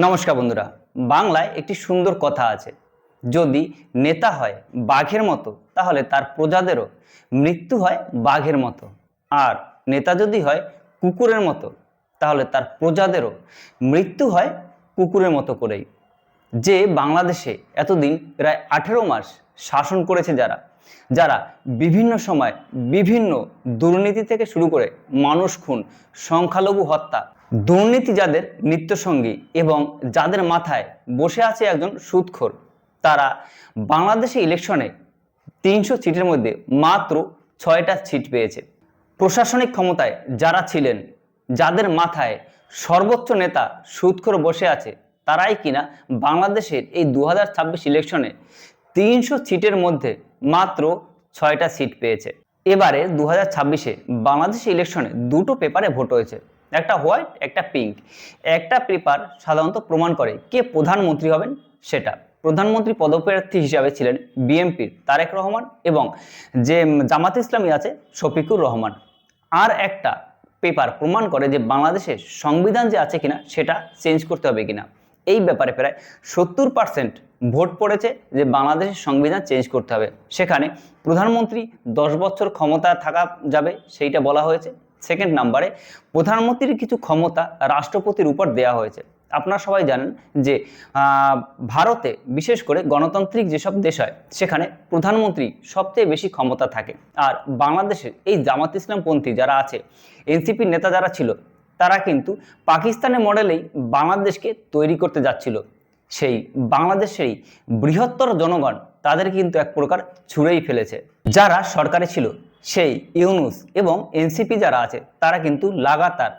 নমস্কার বন্ধুরা। বাংলায় একটি সুন্দর কথা আছে, যদি নেতা হয় বাঘের মতো তাহলে তার প্রজাদেরও মৃত্যু হয় বাঘের মতো, আর নেতা যদি হয় কুকুরের মতো তাহলে তার প্রজাদেরও মৃত্যু হয় কুকুরের মতো করেই। যে বাংলাদেশে এতদিন প্রায় 18 মাস শাসন করেছে, যারা যারা বিভিন্ন সময় বিভিন্ন দুর্নীতি থেকে শুরু করে মানুষ খুন, সংখ্যালঘু হত্যা, দুর্নীতি যাদের নিত্যসঙ্গী এবং যাদের মাথায় বসে আছে একজন সুদখোর, তারা বাংলাদেশে ইলেকশনে 300 সিটের মধ্যে মাত্র 6টা সিট পেয়েছে। প্রশাসনিক ক্ষমতায় যারা ছিলেন, যাদের মাথায় সর্বোচ্চ নেতা সুদখোর বসে আছে, তারাই কিনা বাংলাদেশের এই 2026 ইলেকশনে 300 সিটের মধ্যে মাত্র 6টা সিট পেয়েছে। এবারে 2026-এ বাংলাদেশের ইলেকশনে দুটো পেপারে ভোট হয়েছে, একটা হোয়াইট একটা পিঙ্ক। একটা পেপার সাধারণত প্রমাণ করে কে প্রধানমন্ত্রী হবেন, সেটা প্রধানমন্ত্রী পদপ্রার্থী হিসাবে ছিলেন বিএনপির তারেক রহমান এবং যে জামাত ইসলামী আছে শফিকুর রহমান। আর একটা পেপার প্রমাণ করে যে বাংলাদেশের সংবিধান যে আছে কিনা সেটা চেঞ্জ করতে হবে কিনা। এই ব্যাপারে প্রায় 70% ভোট পড়েছে যে বাংলাদেশের সংবিধান চেঞ্জ করতে হবে। সেখানে প্রধানমন্ত্রী 10 বছর ক্ষমতা থাকা যাবে সেইটা বলা হয়েছে। সেকেন্ড নাম্বারে প্রধানমন্ত্রীর কিছু ক্ষমতা রাষ্ট্রপতির উপর দেওয়া হয়েছে। আপনারা সবাই জানেন যে ভারতে বিশেষ করে গণতান্ত্রিক যেসব দেশ হয় সেখানে প্রধানমন্ত্রী সবচেয়ে বেশি ক্ষমতা থাকে। আর বাংলাদেশের এই জামাত ইসলামপন্থী যারা আছে, এনসিপির নেতা যারা ছিল, তারা কিন্তু পাকিস্তানের মডেলেই বাংলাদেশকে তৈরি করতে যাচ্ছিল। সেই বাংলাদেশেরই বৃহত্তর জনগণ তাদের কিন্তু এক প্রকার ছুঁড়েই ফেলেছে। যারা সরকারে ছিল সেই ইউনূস এবং এনসিপি যারা আছে তারা কিন্তু লাগাতার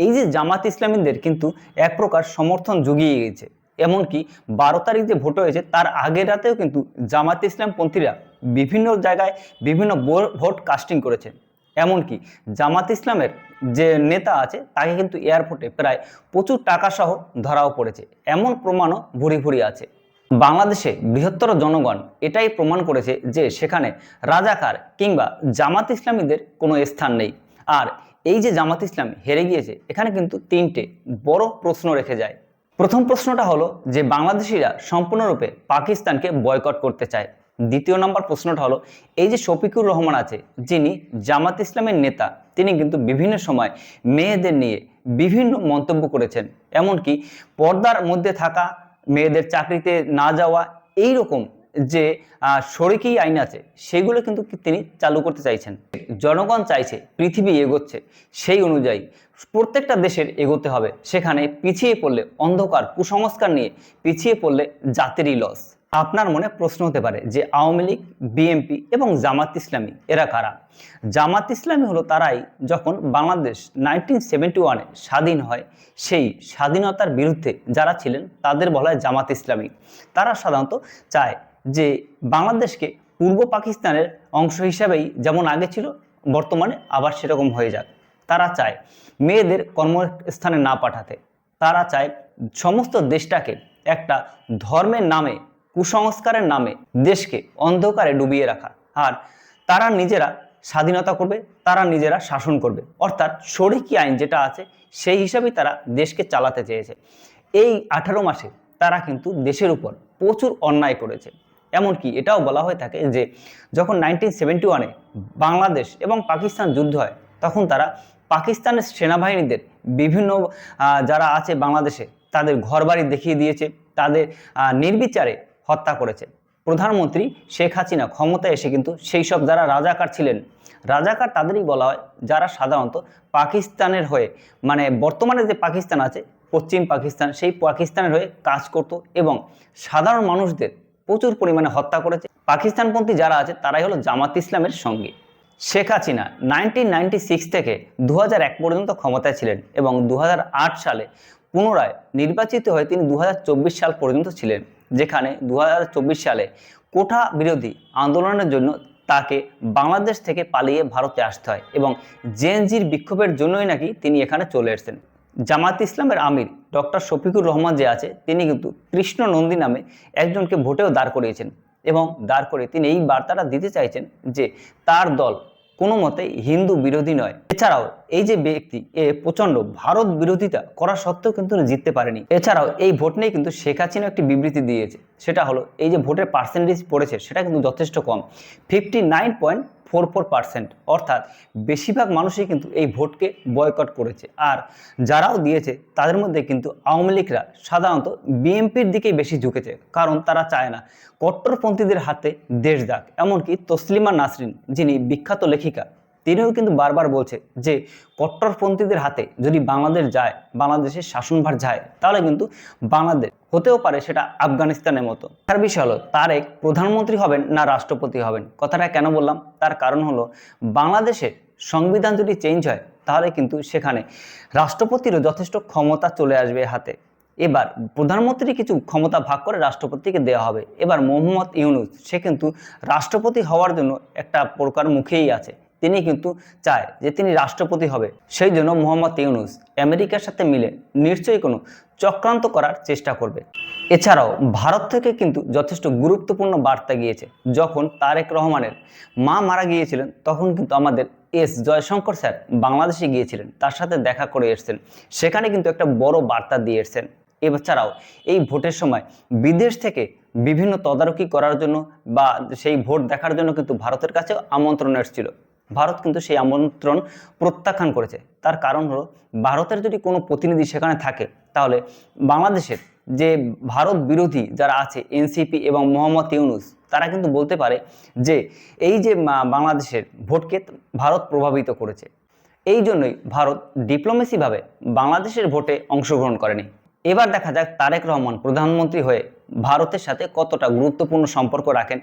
এই যে জামাত ইসলামীদের কিন্তু এক প্রকার সমর্থন জুগিয়ে গেছে। এমনকি 12 তারিখ যে ভোট হয়েছে তার আগের রাতেও কিন্তু জামাত ইসলামপন্থীরা বিভিন্ন জায়গায় বিভিন্ন ভোট কাস্টিং করেছে। এমনকি জামাত ইসলামের যে নেতা আছে তাকে কিন্তু এয়ারপোর্টে প্রায় প্রচুর টাকা সহ ধরাও পড়েছে, এমন প্রমাণও ভুরি ভুরি আছে। বাংলাদেশে বৃহত্তর জনগণ এটাই প্রমাণ করেছে যে সেখানে রাজাকার কিংবা জামাত ইসলামীদের কোনো স্থান নেই। আর এই যে জামাত ইসলাম হেরে গিয়েছে, এখানে কিন্তু 3টে বড় প্রশ্ন রেখে যায়। প্রথম প্রশ্নটা হলো যে বাংলাদেশিরা সম্পূর্ণরূপে পাকিস্তানকে বয়কট করতে চায়। দ্বিতীয় নম্বর প্রশ্নটা হলো এই যে শফিকুর রহমান আছে, যিনি জামাত ইসলামের নেতা, তিনি কিন্তু বিভিন্ন সময় মেয়েদের নিয়ে বিভিন্ন মন্তব্য করেছেন। এমনকি পর্দার মধ্যে থাকা, মেয়েদের চাকরিতে না যাওয়া, এই রকম যে শরিকি আইন আছে সেগুলো কিন্তু তিনি চালু করতে চাইছেন। জনগণ চাইছে, পৃথিবী এগোচ্ছে, সেই অনুযায়ী প্রত্যেকটা দেশের এগোতে হবে। সেখানে পিছিয়ে পড়লে, অন্ধকার কুসংস্কার নিয়ে পিছিয়ে পড়লে জাতিরই লস। আপনার মনে প্রশ্ন হতে পারে যে আওয়ামী লীগ, বিএনপি এবং জামাত ইসলামী এরা কারা? জামাত ইসলামী হলো তারাই যখন বাংলাদেশ 1971-এ স্বাধীন হয়, সেই স্বাধীনতার বিরুদ্ধে যারা ছিলেন তাদের বলা হয় জামাত ইসলামী। তারা সাধারণত চায় যে বাংলাদেশকে পূর্ব পাকিস্তানের অংশ হিসাবেই যেমন আগে ছিল বর্তমানে আবার সেরকম হয়ে যাক। তারা চায় মেয়েদের কর্মস্থানে না পাঠাতে। তারা চায় সমস্ত দেশটাকে একটা ধর্মের নামে, কুসংস্কারের নামে দেশকে অন্ধকারে ডুবিয়ে রাখা। আর তারা নিজেরা স্বাধীনতা করবে, তারা নিজেরা শাসন করবে, অর্থাৎ শরিকি আইন যেটা আছে সেই হিসাবেই তারা দেশকে চালাতে চেয়েছে। এই 18 মাসে তারা কিন্তু দেশের উপর প্রচুর অন্যায় করেছে। এমনকি এটাও বলা হয়ে থাকে যে যখন 1971-এ বাংলাদেশ এবং পাকিস্তান যুদ্ধ হয়, তখন তারা পাকিস্তানের সেনাবাহিনীদের বিভিন্ন যারা আছে বাংলাদেশে তাদের ঘরবাড়ি দেখিয়ে দিয়েছে, তাদের নির্বিচারে হত্যা করেছে। প্রধানমন্ত্রী শেখ হাসিনা ক্ষমতায় এসে কিন্তু সেই সব যারা রাজাকার ছিলেন, রাজাকার তাদেরই বলা হয় যারা সাধারণত পাকিস্তানের হয়ে, মানে বর্তমানে যে পাকিস্তান আছে পশ্চিম পাকিস্তান, সেই পাকিস্তানের হয়ে কাজ করত এবং সাধারণ মানুষদের প্রচুর পরিমাণে হত্যা করেছে। পাকিস্তানপন্থী যারা আছে তারাই হলো জামাত ইসলামের সঙ্গী। শেখ হাসিনা 1996 থেকে 2001 পর্যন্ত ক্ষমতায় ছিলেন এবং 2008 সালে পুনরায় নির্বাচিত হয়ে তিনি 2024 সাল পর্যন্ত ছিলেন, যেখানে 2024 সালে কোটা বিরোধী আন্দোলনের জন্য তাকে বাংলাদেশ থেকে পালিয়ে ভারতে আসতে হয় এবং জেএনজির বিক্ষোভের জন্যই নাকি তিনি এখানে চলে এসেছেন। জামাত ইসলামের আমির ডক্টর শফিকুর রহমান যে আছে, তিনি কিন্তু কৃষ্ণ নন্দী নামে একজনকে ভোটেও দাঁড় করিয়েছেন এবং দাঁড় করে তিনি এই বার্তাটা দিতে চাইছেন যে তার দল কোনো মতেই হিন্দু বিরোধী নয়। এছাড়াও এই যে ব্যক্তি প্রচন্ড ভারত বিরোধিতা করা সত্ত্বেও কিন্তু জিততে পারেনি। এছাড়াও এই ভোট নিয়ে কিন্তু শেখ হাসিনা একটি বিবৃতি দিয়েছে, সেটা হলো এই যে ভোটের পার্সেন্টেজ পড়েছে সেটা কিন্তু যথেষ্ট কম, 59.44%, অর্থাৎ বেশিরভাগ মানুষই কিন্তু এই ভোটকে বয়কট করেছে। আর যারাও দিয়েছে তাদের মধ্যে কিন্তু আওয়ামী লীগরা সাধারণত বিএনপির দিকেই বেশি ঝুঁকেছে, কারণ তারা চায় না কট্টরপন্থীদের হাতে দেশ যাক। এমনকি তসলিমা নাসরিন, যিনি বিখ্যাত লেখিকা, তিনিও কিন্তু বারবার বলছে যে কট্টরপন্থীদের হাতে যদি বাংলাদেশ যায়, বাংলাদেশের শাসনভার যায়, তাহলে কিন্তু বাংলাদেশ হতেও পারে সেটা আফগানিস্তানের মতো। তার বিষয় হলো তারেক প্রধানমন্ত্রী হবেন না রাষ্ট্রপতি হবেন। কথাটা কেন বললাম, তার কারণ হলো বাংলাদেশের সংবিধান যদি চেঞ্জ হয় তাহলে কিন্তু সেখানে রাষ্ট্রপতিরও যথেষ্ট ক্ষমতা চলে আসবে হাতে। এবার প্রধানমন্ত্রী কিছু ক্ষমতা ভাগ করে রাষ্ট্রপতিকে দেওয়া হবে। এবার মোহাম্মদ ইউনূস, সে কিন্তু রাষ্ট্রপতি হওয়ার জন্য একটা প্রকার মুখেই আছে, তিনি কিন্তু চায় যে তিনি রাষ্ট্রপতি হবে। সেই জন্য মোহাম্মদ ইউনূস আমেরিকার সাথে মিলে নিশ্চয়ই কোনো চক্রান্ত করার চেষ্টা করবে। এছাড়াও ভারত থেকে কিন্তু যথেষ্ট গুরুত্বপূর্ণ বার্তা গিয়েছে। যখন তারেক রহমানের মা মারা গিয়েছিলেন তখন কিন্তু আমাদের জয়শঙ্কর স্যার বাংলাদেশে গিয়েছিলেন, তার সাথে দেখা করে এসেছেন, সেখানে কিন্তু একটা বড় বার্তা দিয়ে এসেছেন। এছাড়াও এই ভোটের সময় বিদেশ থেকে বিভিন্ন তদারকি করার জন্য বা সেই ভোট দেখার জন্য কিন্তু ভারতের কাছে আমন্ত্রণ এসেছিল। ভারত কিন্তু সেই আমন্ত্রণ প্রত্যাখ্যান করেছে। তার কারণ হলো ভারতের যদি কোনো প্রতিনিধি সেখানে থাকে তাহলে বাংলাদেশের যে ভারত বিরোধী যারা আছে এনসিপি এবং মোহাম্মদ ইউনূস, তারা কিন্তু বলতে পারে যে এই যে বাংলাদেশের ভোটকে ভারত প্রভাবিত করেছে। এই জন্যই ভারত ডিপ্লোমেসিভাবে বাংলাদেশের ভোটে অংশগ্রহণ করেনি। এবার দেখা যাক তারেক রহমান প্রধানমন্ত্রী হয়ে ভারতের সাথে কতটা গুরুত্বপূর্ণ সম্পর্ক রাখেন